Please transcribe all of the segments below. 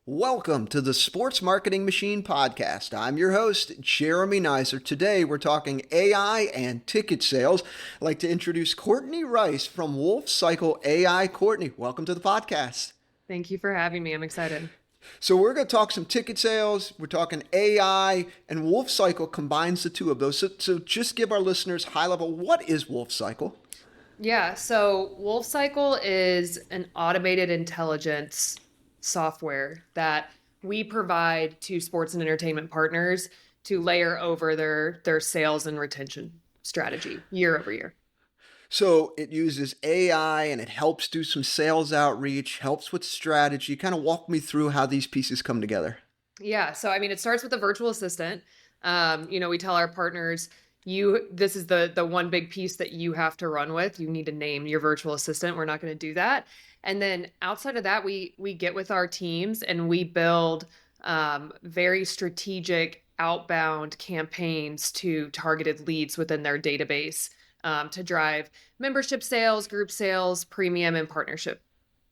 Welcome to the Sports Marketing Machine podcast. I'm your host, Jeremy Neisser. Today we're talking AI and ticket sales. I'd like to introduce Courtney Rice from WolfCycle AI. Courtney, welcome to the podcast. Thank you for having me. I'm excited. So we're going to talk some ticket sales. We're talking AI, and WolfCycle combines the two of those. So just give our listeners high level. What is WolfCycle? Yeah, so WolfCycle is an automated intelligence software that we provide to sports and entertainment partners to layer over their sales and retention strategy year over year. So it uses AI and it helps do some sales outreach, helps with strategy. Kind of walk me through how these pieces come together. Yeah, so I mean, it starts with a virtual assistant. We tell our partners, this is the one big piece that you have to run with. You need to name your virtual assistant. We're not going to do that. And then outside of that, we get with our teams and we build very strategic outbound campaigns to targeted leads within their database to drive membership sales, group sales, premium, and partnership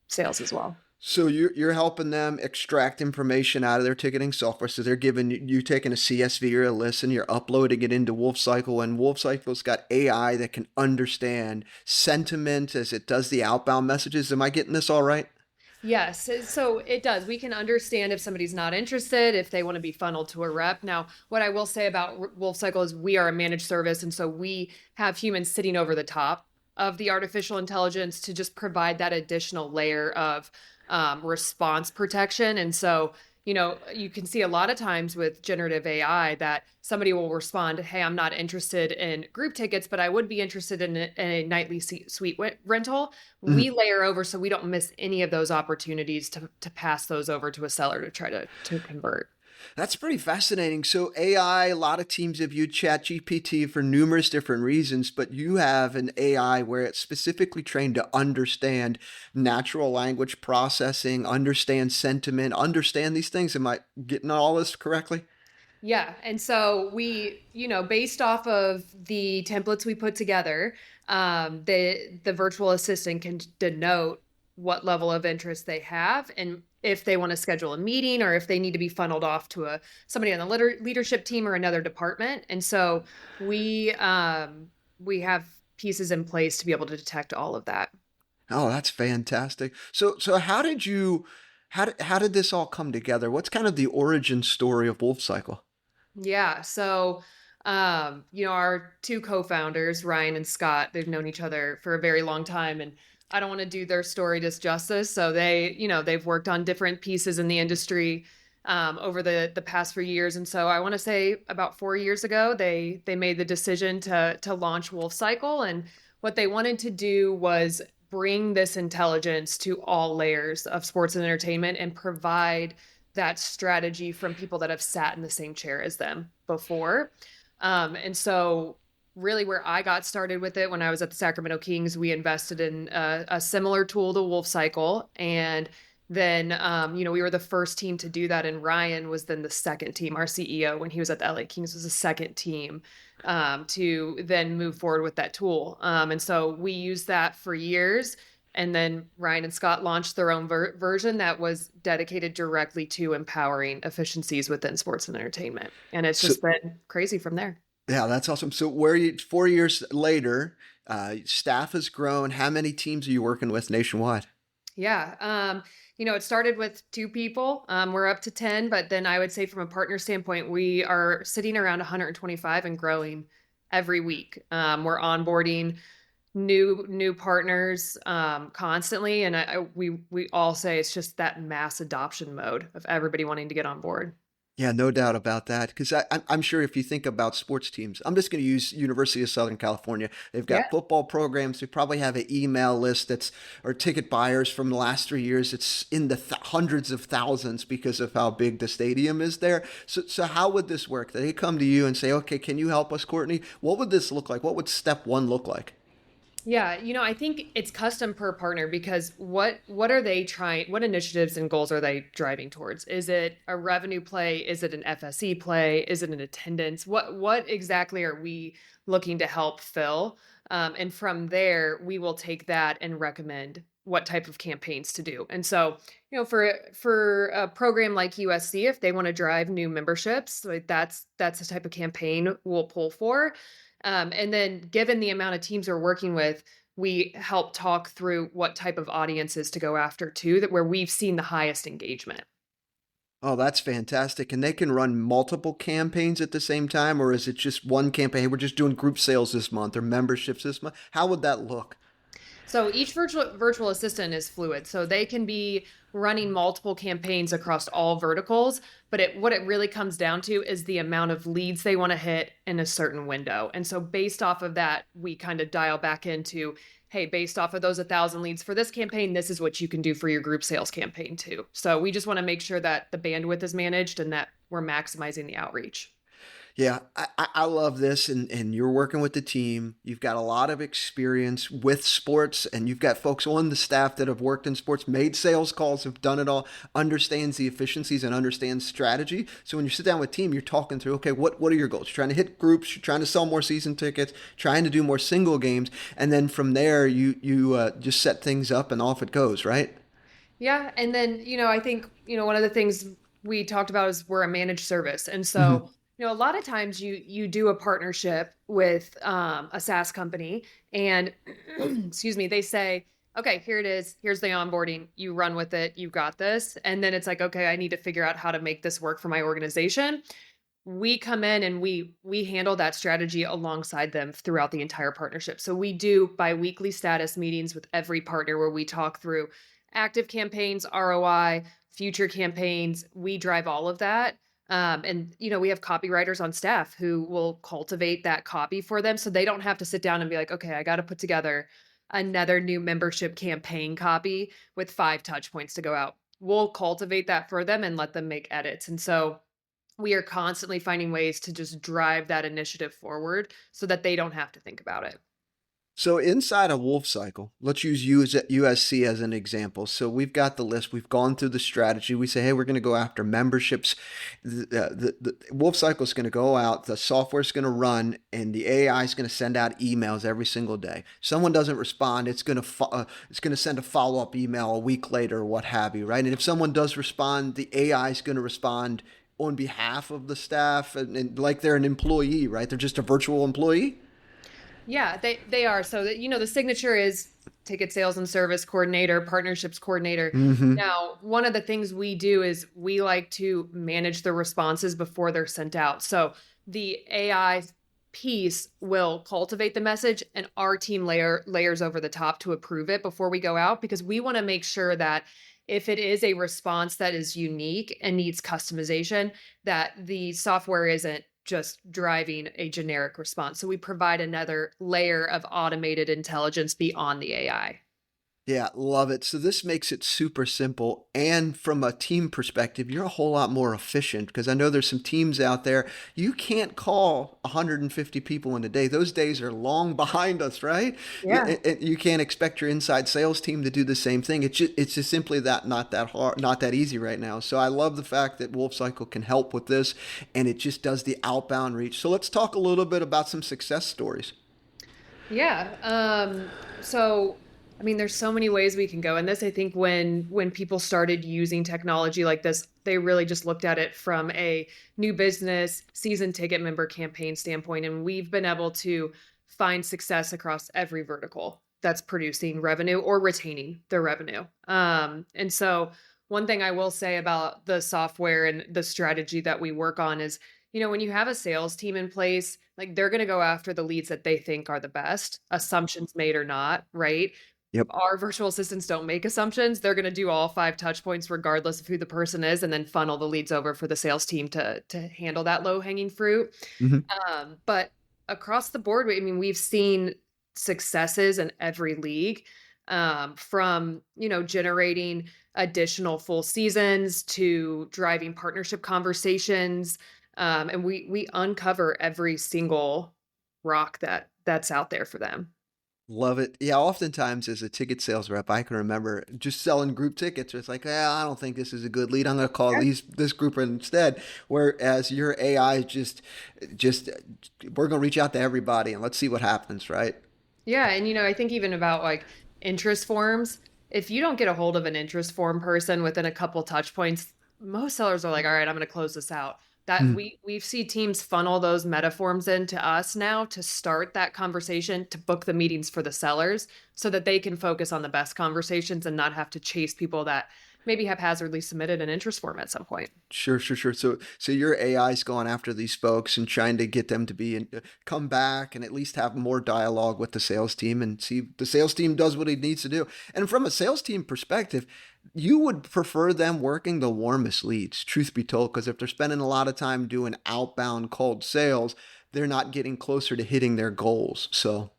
sales as well. So you're helping them extract information out of their ticketing software. So they're giving you taking a CSV or a list and you're uploading it into WolfCycle, and WolfCycle's got AI that can understand sentiment as it does the outbound messages. Am I getting this all right? Yes, so it does. We can understand if somebody's not interested, if they want to be funneled to a rep. Now, what I will say about WolfCycle is we are a managed service, and so we have humans sitting over the top of the artificial intelligence to just provide that additional layer of response protection. And so, you can see a lot of times with generative AI that somebody will respond, "Hey, I'm not interested in group tickets, but I would be interested in a nightly suite rental." We layer over so we don't miss any of those opportunities to pass those over to a seller to try to convert. That's pretty fascinating. So AI, a lot of teams have used ChatGPT for numerous different reasons, but you have an AI where it's specifically trained to understand natural language processing, understand sentiment, understand these things. Am I getting all this correctly? Yeah. And so based off of the templates we put together, the virtual assistant can denote what level of interest they have and if they want to schedule a meeting or if they need to be funneled off to somebody on the leadership team or another department. And so we have pieces in place to be able to detect all of that. Oh, that's fantastic. So how did this all come together? What's kind of the origin story of WolfCycle? Yeah. So, our two co-founders, Ryan and Scott, they've known each other for a very long time, and I don't want to do their story justice. So they've worked on different pieces in the industry over the past few years. And so I want to say about 4 years ago, they made the decision to launch WolfCycle. And what they wanted to do was bring this intelligence to all layers of sports and entertainment and provide that strategy from people that have sat in the same chair as them before. And so really where I got started with it when I was at the Sacramento Kings, we invested in a similar tool to WolfCycle. And then, we were the first team to do that. And Ryan was then the second team. Our CEO, when he was at the LA Kings, was the second team to then move forward with that tool. And so we used that for years. And then Ryan and Scott launched their own version that was dedicated directly to empowering efficiencies within sports and entertainment. And it's So just been crazy from there. yeah, that's awesome. So where you 4 years later, staff has grown. How many teams are you working with nationwide? Yeah. It started with two people. We're up to 10, but then I would say from a partner standpoint, we are sitting around 125 and growing every week. We're onboarding new partners constantly. And we all say it's just that mass adoption mode of everybody wanting to get on board. Yeah, no doubt about that. Because I'm sure if you think about sports teams, I'm just going to use University of Southern California. They've Yeah. got football programs. They probably have an email list that's or ticket buyers from the last 3 years. It's in the hundreds of thousands because of how big the stadium is there. So how would this work? They come to you and say, "Okay, can you help us, Courtney? What would this look like? What would step one look like?" Yeah, I think it's custom per partner because what are they trying, what initiatives and goals are they driving towards? Is it a revenue play? Is it an FSE play? Is it an attendance? What exactly are we looking to help fill? And from there, we will take that and recommend what type of campaigns to do. And so, for a program like USC, if they want to drive new memberships, like that's the type of campaign we'll pull for. And then, given the amount of teams we're working with, we help talk through what type of audiences to go after too, that where we've seen the highest engagement. Oh, that's fantastic. And they can run multiple campaigns at the same time, or is it just one campaign? Hey, we're just doing group sales this month or memberships this month. How would that look? So each virtual assistant is fluid. So they can be running multiple campaigns across all verticals, but what it really comes down to is the amount of leads they want to hit in a certain window. And so based off of that, we kind of dial back into, hey, based off of those 1,000 leads for this campaign, this is what you can do for your group sales campaign too. So we just want to make sure that the bandwidth is managed and that we're maximizing the outreach. Yeah, I love this, and you're working with the team. You've got a lot of experience with sports, and you've got folks on the staff that have worked in sports, made sales calls, have done it all, understands the efficiencies and understands strategy. So when you sit down with team, you're talking through, okay, what are your goals? You're trying to hit groups, you're trying to sell more season tickets, trying to do more single games, and then from there you just set things up and off it goes, right? Yeah, and then, I think, one of the things we talked about is we're a managed service. And Hmm. so, a lot of times you do a partnership with a SaaS company and excuse me, they say, okay, here it is. Here's the onboarding. You run with it. You got this. And then it's like, okay, I need to figure out how to make this work for my organization. We come in and we handle that strategy alongside them throughout the entire partnership. So we do biweekly status meetings with every partner where we talk through active campaigns, ROI, future campaigns. We drive all of that. And we have copywriters on staff who will cultivate that copy for them so they don't have to sit down and be like, okay, I got to put together another new membership campaign copy with 5 touch points to go out. We'll cultivate that for them and let them make edits. And so we are constantly finding ways to just drive that initiative forward so that they don't have to think about it. So inside of WolfCycle, let's use USC as an example. So we've got the list, we've gone through the strategy. We say, hey, we're going to go after memberships. The WolfCycle is going to go out, the software is going to run, and the AI is going to send out emails every single day. Someone doesn't respond, it's going to send a follow up email a week later or what have you, right? And if someone does respond, the AI is going to respond on behalf of the staff, and like they're an employee, right? They're just a virtual employee. Yeah, they are. So that the signature is ticket sales and service coordinator, partnerships coordinator. Mm-hmm. Now, one of the things we do is we like to manage the responses before they're sent out. So the AI piece will cultivate the message and our team layers over the top to approve it before we go out because we want to make sure that if it is a response that is unique and needs customization, that the software isn't just driving a generic response. So we provide another layer of automated intelligence beyond the AI. Yeah, love it. So this makes it super simple. And from a team perspective, you're a whole lot more efficient because I know there's some teams out there. You can't call 150 people in a day. Those days are long behind us, right? Yeah. You can't expect your inside sales team to do the same thing. It's just simply that not that hard, not that easy right now. So I love the fact that WolfCycle can help with this and it just does the outbound reach. So let's talk a little bit about some success stories. Yeah. So I mean, there's so many ways we can go. And this, I think, when people started using technology like this, they really just looked at it from a new business season ticket member campaign standpoint. And we've been able to find success across every vertical that's producing revenue or retaining the revenue. And so one thing I will say about the software and the strategy that we work on is, when you have a sales team in place, like they're going to go after the leads that they think are the best, assumptions made or not, right? Yep. Our virtual assistants don't make assumptions. They're going to do all 5 touch points regardless of who the person is and then funnel the leads over for the sales team to handle that low hanging fruit. Mhm. But across the board, I mean, we've seen successes in every league, from, generating additional full seasons to driving partnership conversations. And we uncover every single rock that's out there for them. Love it. Yeah, oftentimes as a ticket sales rep, I can remember just selling group tickets. It's like, I don't think this is a good lead. I'm going to call this group instead. Whereas your AI is just we're going to reach out to everybody and let's see what happens, right? Yeah, and I think even about like interest forms. if you don't get a hold of an interest form person within a couple touch points, most sellers are like, all right, I'm going to close this out. That Mm. we see teams funnel those meta forms into us now to start that conversation, to book the meetings for the sellers so that they can focus on the best conversations and not have to chase people that maybe haphazardly submitted an interest form at some point. Sure, sure, sure. So your AI's going after these folks and trying to get them to come back and at least have more dialogue with the sales team and see the sales team does what it needs to do. And from a sales team perspective, you would prefer them working the warmest leads, truth be told, because if they're spending a lot of time doing outbound cold sales, they're not getting closer to hitting their goals. So,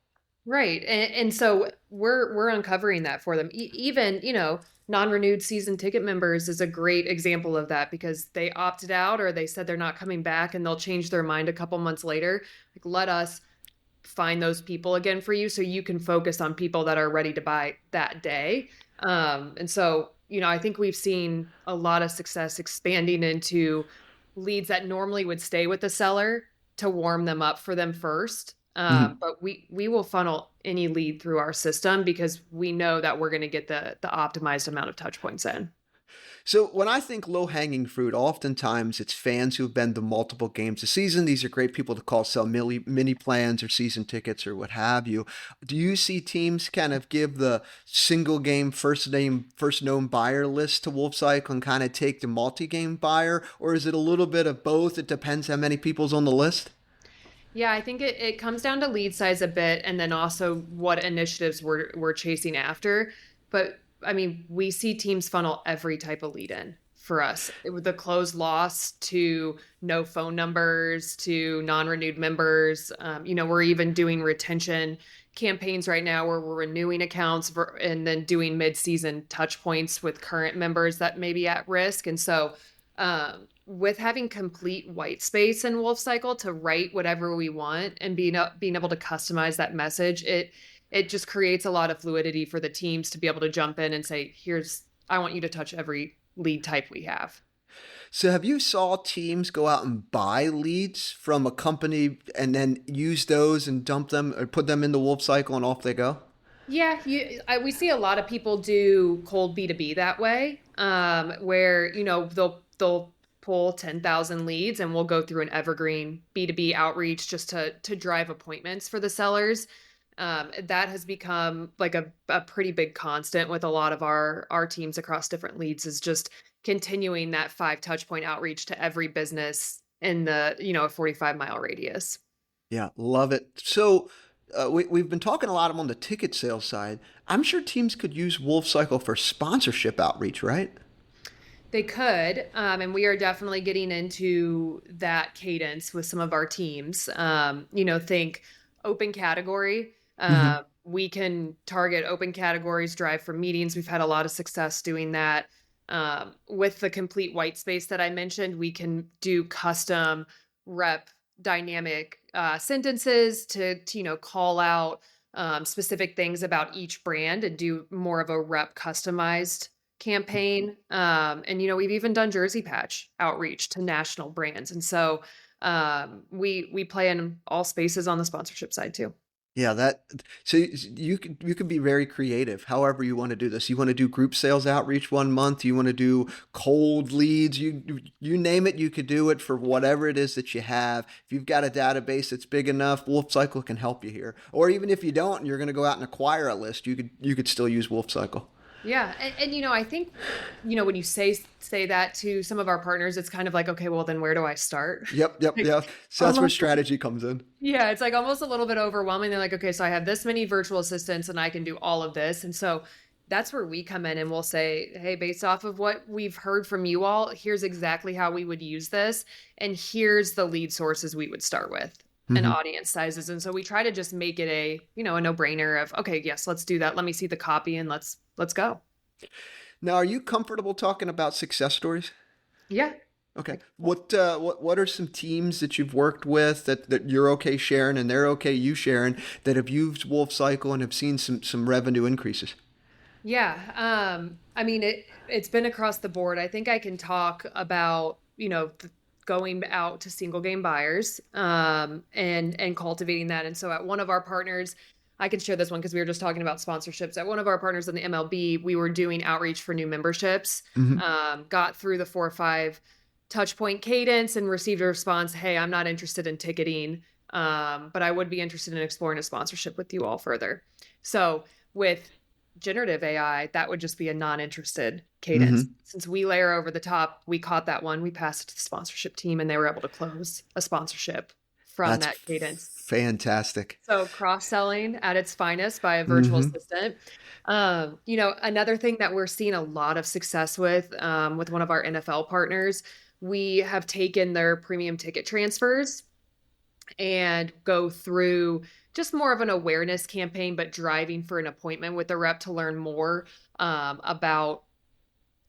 Right. And so we're uncovering that for them. Even, non-renewed season ticket members is a great example of that because they opted out or they said they're not coming back and they'll change their mind a couple months later. Like, let us find those people again for you so you can focus on people that are ready to buy that day. And so, I think we've seen a lot of success expanding into leads that normally would stay with the seller to warm them up for them first. mhm. But we will funnel any lead through our system because we know that we're going to get the optimized amount of touch points in. So when I think low hanging fruit, oftentimes it's fans who've been to multiple games a season. These are great people to call, sell mini plans or season tickets or what have you. Do you see teams kind of give the single game first name first known buyer list to WolfCycle and kind of take the multi game buyer, or is it a little bit of both? It depends how many people's on the list. Yeah, I think it comes down to lead size a bit and then also what initiatives we're chasing after. But I mean, we see teams funnel every type of lead in for us. With the closed loss to no phone numbers to non-renewed members. We're even doing retention campaigns right now where we're renewing accounts and then doing mid-season touch points with current members that may be at risk. And so with having complete white space in WolfCycle to write whatever we want and being able to customize that message, it just creates a lot of fluidity for the teams to be able to jump in and say, here's, I want you to touch every lead type we have. So have you saw teams go out and buy leads from a company and then use those and dump them or put them in the WolfCycle and off they go? Yeah, we see a lot of people do cold B2B that way, where they'll pull 10,000 leads and we'll go through an evergreen B2B outreach just to drive appointments for the sellers. That has become like a pretty big constant with a lot of our teams across different leads is just continuing that 5 touch point outreach to every business in the a 45-mile radius. Yeah, love it. So we've been talking a lot on the ticket sales side. I'm sure teams could use WolfCycle for sponsorship outreach, right? They could, and we are definitely getting into that cadence with some of our teams. Think open category. Hmm. We can target open categories, drive for meetings. We've had a lot of success doing that. With the complete white space that I mentioned, we can do custom rep dynamic sentences to call out specific things about each brand and do more of a rep customized campaign. And we've even done jersey patch outreach to national brands. And so we play in all spaces on the sponsorship side too. Yeah, that so you can be very creative however you want to do this. You want to do group sales outreach one month, you want to do cold leads, you name it, you could do it for whatever it is that you have. If you've got a database that's big enough, WolfCycle can help you here. Or even if you don't and you're going to go out and acquire a list, you could still use WolfCycle. Yeah, and I think when you say that to some of our partners, it's kind of like, okay, well then where do I start? Yep, yep, Like, yep. So that's where almost, strategy comes in. yeah, it's like almost a little bit overwhelming. They're like, okay, so I have this many virtual assistants and I can do all of this, and so that's where we come in and we'll say, hey, based off of what we've heard from you all, here's exactly how we would use this, and here's the lead sources we would start with and Hmm. audience sizes. And so we try to just make it a no-brainer of, okay, yes, let's do that. Let me see the copy and let's go. Now, are you comfortable talking about success stories? Yeah. Okay. What are some teams that you've worked with that you're okay sharing and they're okay you sharing that have used WolfCycle and have seen some revenue increases? Yeah. I mean, it's been across the board. I think I can talk about, going out to single game buyers, and cultivating that. And so at one of our partners, I can share this one because we were just talking about sponsorships. At one of our partners in the MLB, we were doing outreach for new memberships, Hmm. got through the 4 or 5 touch point cadence and received a response, hey, I'm not interested in ticketing, but I would be interested in exploring a sponsorship with you all further. So with generative AI, that would just be a non-interested cadence. Hmm. Since we layer over the top, we caught that one, we passed it to the sponsorship team, and they were able to close a sponsorship from That's that cadence. fantastic. So cross-selling at its finest by a virtual Hmm. assistant. Another thing that we're seeing a lot of success with one of our NFL partners, we have taken their premium ticket transfers and go through just more of an awareness campaign, but driving for an appointment with the rep to learn more about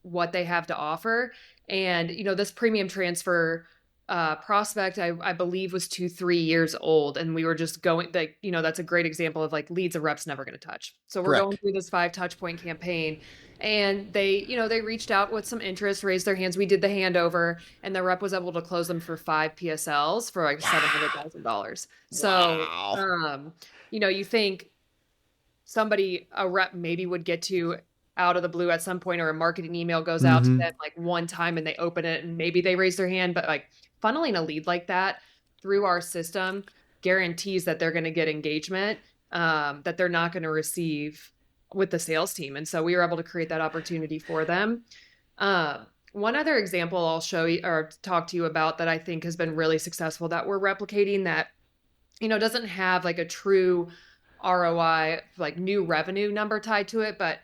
what they have to offer. And, this premium transfer prospect, I believe, was 2, 3 years old. And we were just going, like, that's a great example of like leads a rep's never going to touch. So we're going Correct. through this 5 touch point campaign. And they reached out with some interest, raised their hands. We did the handover, and the rep was able to close them for 5 PSLs for like Wow. $700,000. So, Wow. you think a rep maybe would get to out of the blue at some point, or a marketing email goes out to Hmm. them like one time and they open it and maybe they raise their hand, but like funneling a lead like that through our system guarantees that they're going to get engagement that they're not going to receive with the sales team. And so we were able to create that opportunity for them. One other example I'll show you or talk to you about that I think has been really successful that we're replicating that doesn't have like a true ROI, like new revenue number tied to it, but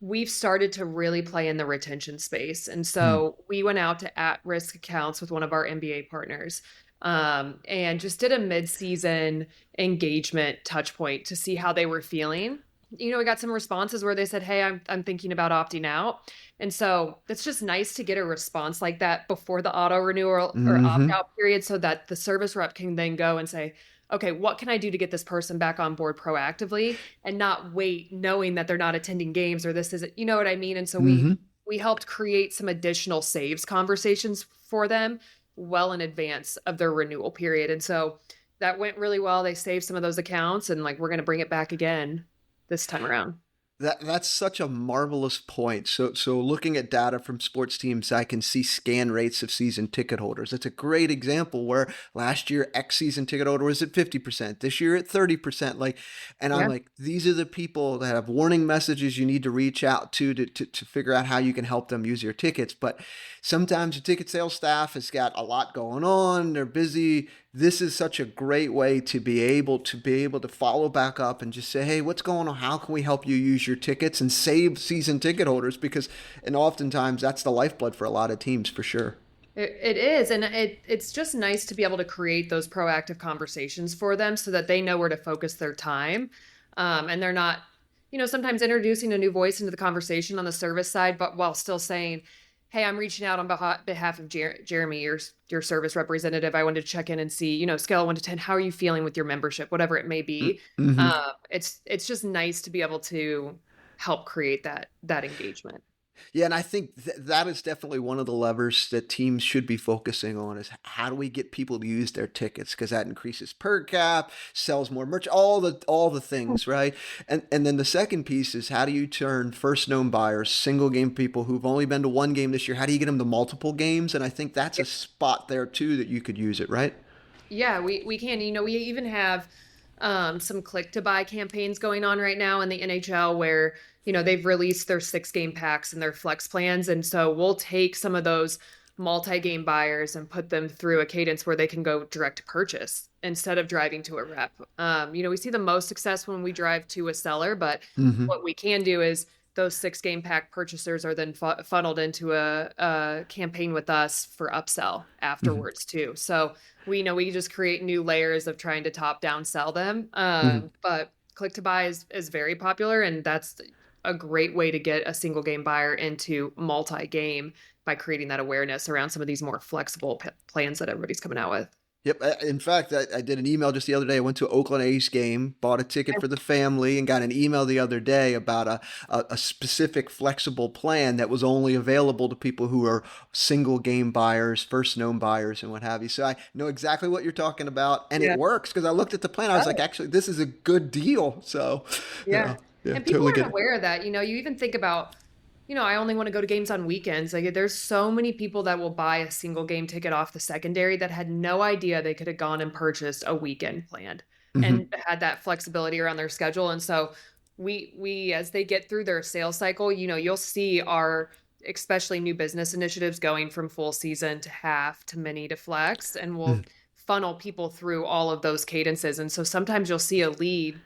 we've started to really play in the retention space. And so we went out to at-risk accounts with one of our MBA partners, and just did a mid-season engagement touch point to see how they were feeling. We got some responses where they said, hey, I'm thinking about opting out. And so it's just nice to get a response like that before the auto renewal or opt Hmm. out period so that the service rep can then go and say, okay, what can I do to get this person back on board proactively and not wait knowing that they're not attending games or this isn't, you know what I mean? And so we Hmm. we helped create some additional saves conversations for them well in advance of their renewal period. And so that went really well. They saved some of those accounts and like we're going to bring it back again this time around. That's such a marvelous point. So looking at data from sports teams, I can see scan rates of season ticket holders. It's a great example where last year X season ticket holder was at 50%, this year at 30%. Like, and I'm Yeah. like, these are the people that have warning messages you need to reach out to figure out how you can help them use your tickets. But sometimes your ticket sales staff has got a lot going on, they're busy. This is such a great way to be able to follow back up and just say, hey, what's going on? How can we help you use your tickets and save season ticket holders? Because and oftentimes that's the lifeblood for a lot of teams for sure. It is. And it's just nice to be able to create those proactive conversations for them so that they know where to focus their time. And they're not, sometimes introducing a new voice into the conversation on the service side, but while still saying, hey, I'm reaching out on behalf of Jeremy, your service representative. I wanted to check in and see, scale of 1 to 10, how are you feeling with your membership, whatever it may be. Mm-hmm. It's just nice to be able to help create that engagement. Yeah, and I think that is definitely one of the levers that teams should be focusing on is how do we get people to use their tickets because that increases per cap, sells more merch, all the things, right? And then the second piece is how do you turn first known buyers, single game people who've only been to one game this year, how do you get them to multiple games? And I think that's a spot there too that you could use it, right? Yeah, we can. We even have some click to buy campaigns going on right now in the NHL where, they've released their 6 game packs and their flex plans. And so we'll take some of those multi-game buyers and put them through a cadence where they can go direct to purchase instead of driving to a rep. We see the most success when we drive to a seller, but Mm-hmm. what we can do is those 6 game pack purchasers are then funneled into a campaign with us for upsell Mm-hmm. afterwards too. So we know we just create new layers of trying to top down sell them. Mm-hmm. But click to buy is very popular, and that's a great way to get a single game buyer into multi game by creating that awareness around some of these more flexible plans that everybody's coming out with. Yep. In fact, I did an email just the other day. I went to an Oakland A's game, bought a ticket for the family, and got an email the other day about a specific flexible plan that was only available to people who are single game buyers, first known buyers, and what have you. So I know exactly what you're talking about, and it Yeah. works because I looked at the plan. I was like, Oh, actually, this is a good deal. So, yeah. yeah, And people totally aren't get it. aware of that. You even think about, I only want to go to games on weekends. Like there's so many people that will buy a single game ticket off the secondary that had no idea they could have gone and purchased a weekend planned Hmm. and had that flexibility around their schedule. And so we as they get through their sales cycle, you'll see our especially new business initiatives going from full season to half to mini to flex, and we'll funnel people through all of those cadences. And so sometimes you'll see a lead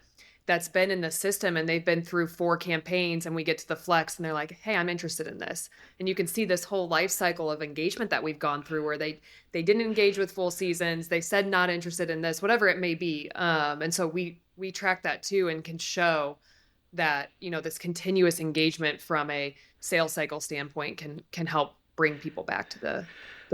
that's been in the system and they've been through 4 campaigns, and we get to the flex and they're like, hey, I'm interested in this. And you can see this whole life cycle of engagement that we've gone through where they didn't engage with full seasons, they said not interested in this, whatever it may be. And so we track that too and can show that this continuous engagement from a sales cycle standpoint can help bring people back to the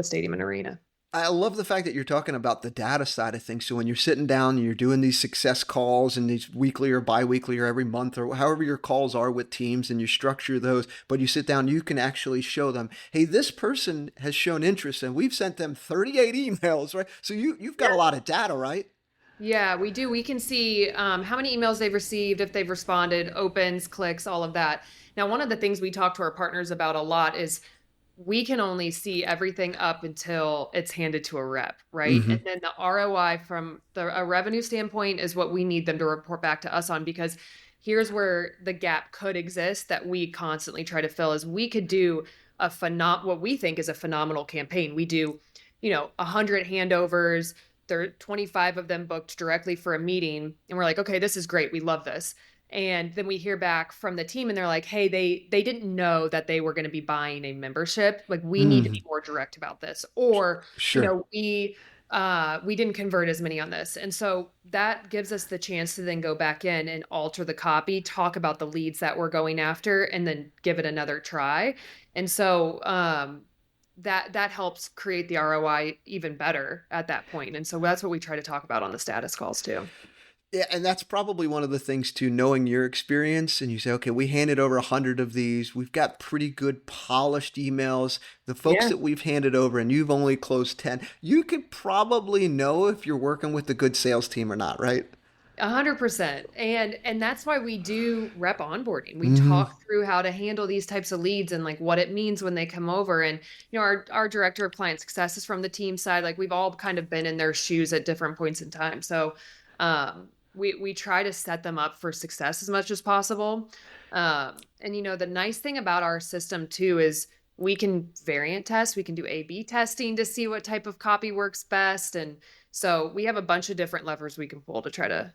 stadium and arena. I love the fact that you're talking about the data side of things. So when you're sitting down and you're doing these success calls and these weekly or biweekly or every month or however your calls are with teams and you structure those, but you sit down, you can actually show them, hey, this person has shown interest and we've sent them 38 emails, right? So you've got a lot of data, right? Yeah, we do. We can see how many emails they've received, if they've responded, opens, clicks, all of that. Now, one of the things we talk to our partners about a lot is we can only see everything up until it's handed to a rep, right? And Mm-hmm. then the ROI from a revenue standpoint is what we need them to report back to us on, because here's where the gap could exist that we constantly try to fill is we could do what we think is a phenomenal campaign. We do, 100 handovers, there are 25 of them booked directly for a meeting, and we're like, okay, this is great, we love this. And then we hear back from the team and they're like, hey, they didn't know that they were going to be buying a membership, like we need to Mm-hmm. be more direct about this, or Sure. we didn't convert as many on this. And so that gives us the chance to then go back in and alter the copy, talk about the leads that we're going after, and then give it another try. And so that helps create the ROI even better at that point. And so that's what we try to talk about on the status calls too. Yeah, and that's probably one of the things too, knowing your experience, and you say, okay, we handed over 100 of these. We've got pretty good polished emails. The folks Yeah. that we've handed over, and you've only closed 10, you could probably know if you're working with a good sales team or not, right? 100%. And that's why we do rep onboarding. We Mm-hmm. talk through how to handle these types of leads and like what it means when they come over. And our director of client success is from the team side. Like we've all kind of been in their shoes at different points in time. So we try to set them up for success as much as possible. And the nice thing about our system too is we can variant test, we can do A/B testing to see what type of copy works best. And so we have a bunch of different levers we can pull to try to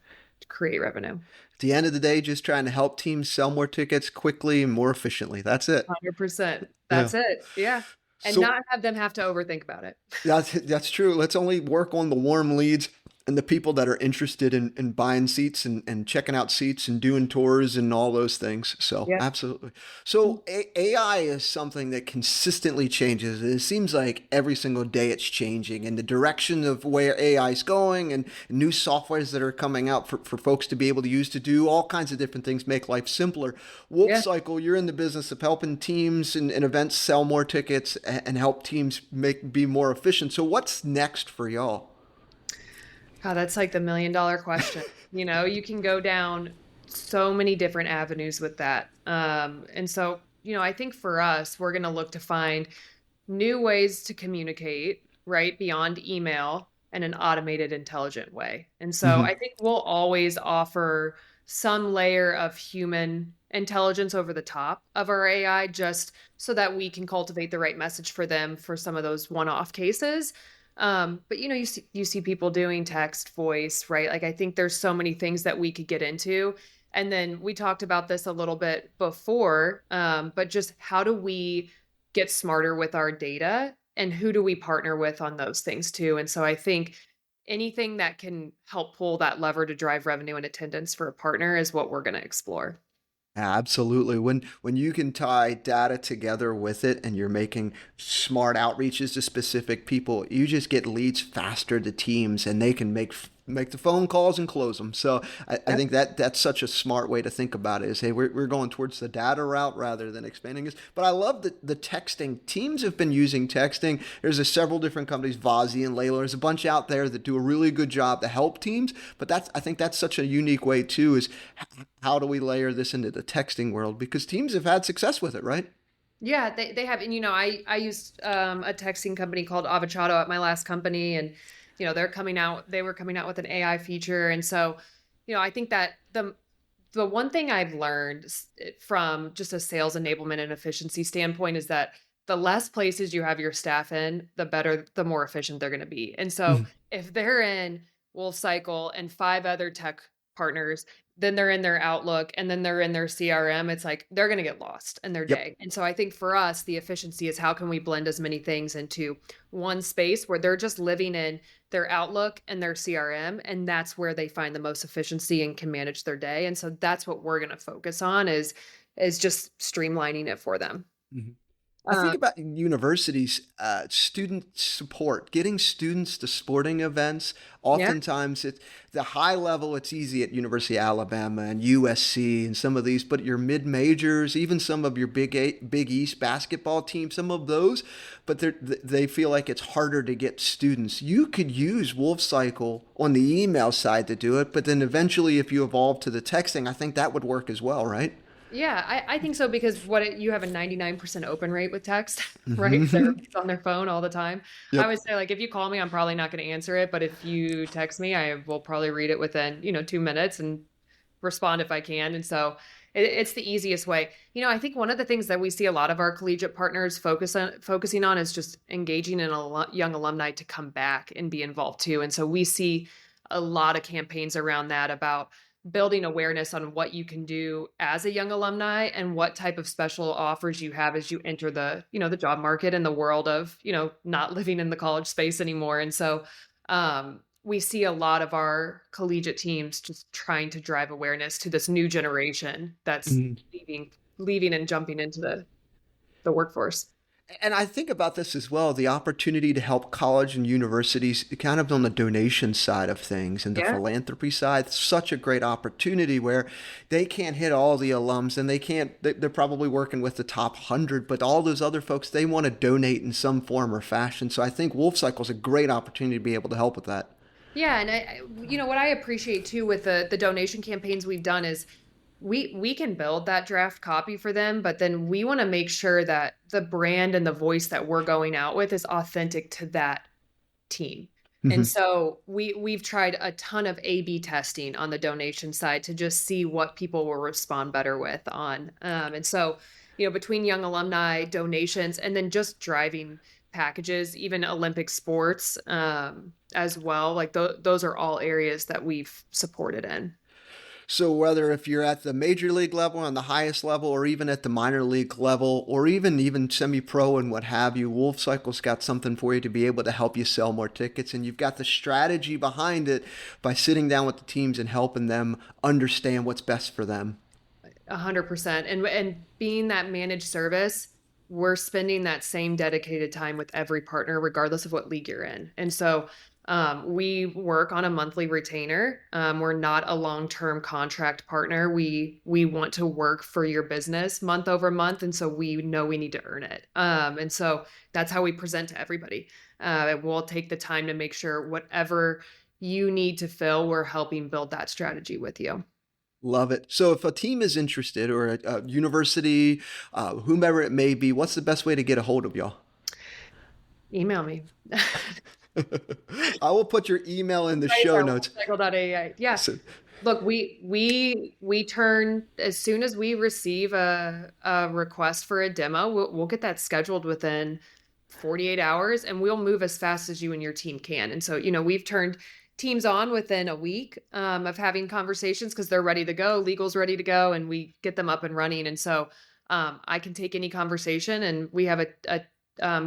create revenue. At the end of the day, just trying to help teams sell more tickets quickly and more efficiently. That's it. 100%. Yeah. That's it. Yeah. And So not have them have to overthink about it. that's true. Let's only work on the warm leads and the people that are interested in buying seats and checking out seats and doing tours and all those things. So Yeah. absolutely. So AI is something that consistently changes. It seems like every single day it's changing, and the direction of where AI is going and new softwares that are coming out for folks to be able to use to do all kinds of different things make life simpler. Yeah. WolfCycle, you're in the business of helping teams and events sell more tickets and help teams be more efficient. So what's next for y'all? God, that's like the $1 million question. You can go down so many different avenues with that. And so, I think for us, we're going to look to find new ways to communicate, right, beyond email in an automated, intelligent way. And so Hmm. I think we'll always offer some layer of human intelligence over the top of our AI just so that we can cultivate the right message for them for some of those one-off cases. But you see people doing text, voice, right? Like I think there's so many things that we could get into. And then we talked about this a little bit before, but just how do we get smarter with our data and who do we partner with on those things too? And so I think anything that can help pull that lever to drive revenue and attendance for a partner is what we're going to explore. Absolutely. When you can tie data together with it and you're making smart outreaches to specific people, you just get leads faster to teams and they can make the phone calls and close them. So I think that that's such a smart way to think about it is, hey, we're going towards the data route rather than expanding this. But I love the texting. Teams have been using texting. There's several different companies, Vazi and Layla. There's a bunch out there that do a really good job to help teams. But I think that's such a unique way too, is how do we layer this into the texting world? Because teams have had success with it, right? Yeah, they have, and I used a texting company called Avocado at my last company, and they were coming out with an AI feature, and so I think that the one thing I've learned from just a sales enablement and efficiency standpoint is that the less places you have your staff in, the better, the more efficient they're going to be. And so Mhm. if they're in WolfCycle and five other tech partners, then they're in their Outlook and then they're in their CRM, it's like they're going to get lost in their Yep. day. And so I think for us, the efficiency is how can we blend as many things into one space where they're just living in their Outlook and their CRM, and that's where they find the most efficiency and can manage their day. And so that's what we're going to focus on is just streamlining it for them. Mhm. I Uh, think about universities, student support, getting students to sporting events. yeah, Oftentimes, it's the high level. It's easy at University of Alabama and USC and some of these, but your mid majors, even some of your Big East basketball teams, some of those, but they feel like it's harder to get students. You could use Wolf Cycle on the email side to do it, but then eventually, if you evolve to the texting, I think that would work as well, right? yeah, I think so because you have a 99% open rate with text, right? Because Hmm. everybody's on their phone all the time. I Yep. would say like if you call me, I'm probably not going to answer it, but if you text me, I will probably read it within 2 minutes and respond if I can. And so it's the easiest way. I think one of the things that we see a lot of our collegiate partners focusing on is just engaging in young alumni to come back and be involved too. And so we see a lot of campaigns around that about building awareness on what you can do as a young alumni and what type of special offers you have as you enter the job market and the world of, not living in the college space anymore. And so we see a lot of our collegiate teams just trying to drive awareness to this new generation that's leaving and jumping into the workforce. And I think about this as well, the opportunity to help college and universities kind of on the donation side of things and the Yeah. philanthropy side. Such a great opportunity where they can't hit all the alums and they're probably working with the top 100, but all those other folks, they want to donate in some form or fashion. So I think Wolf Cycle is a great opportunity to be able to help with that. Yeah, and what I appreciate too with the donation campaigns we've done is we can build that draft copy for them, but then we want to make sure that the brand and the voice that we're going out with is authentic to that team. And Mhm. so we've tried a ton of A/B testing on the donation side to just see what people will respond better with on. And so, between young alumni donations and then just driving packages, even Olympic sports as well, like those are all areas that we've supported in. So whether if you're at the major league level, on the highest level, or even at the minor league level, or even semi-pro and what have you, Wolf Cycle's got something for you to be able to help you sell more tickets, and you've got the strategy behind it by sitting down with the teams and helping them understand what's best for them. 100%. And being that managed service, we're spending that same dedicated time with every partner, regardless of what league you're in. And so we work on a monthly retainer. We're not a long-term contract partner. We want to work for your business month over month, and so we know we need to earn it. And so that's how we present to everybody. We'll take the time to make sure whatever you need to fill, we're helping build that strategy with you. Love it. So if a team is interested, or a university, whomever it may be, what's the best way to get a hold of y'all? Email me. I will put your email in the Right show there, notes. WolfCycle.ai. Yeah. So, Look, we turn as soon as we receive a request for a demo, we'll get that scheduled within 48 hours and we'll move as fast as you and your team can. And so, we've turned teams on within a week of having conversations because they're ready to go, legal's ready to go, and we get them up and running. And so I can take any conversation, and we have a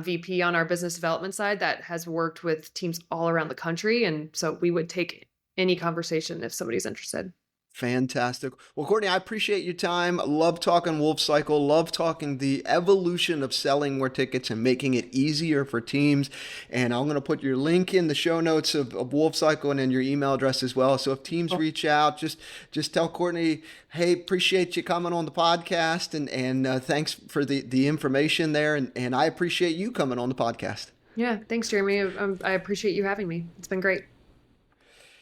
VP on our business development side that has worked with teams all around the country. And so we would take any conversation if somebody's interested. Fantastic. Well, Courtney, I appreciate your time. Love talking WolfCycle. Love talking the evolution of selling more tickets and making it easier for teams. And I'm going to put your link in the show notes of WolfCycle and then your email address as well. So if teams reach out, just tell Courtney, hey, appreciate you coming on the podcast, and thanks for the information there. And I appreciate you coming on the podcast. Yeah, thanks, Jeremy. I appreciate you having me. It's been great.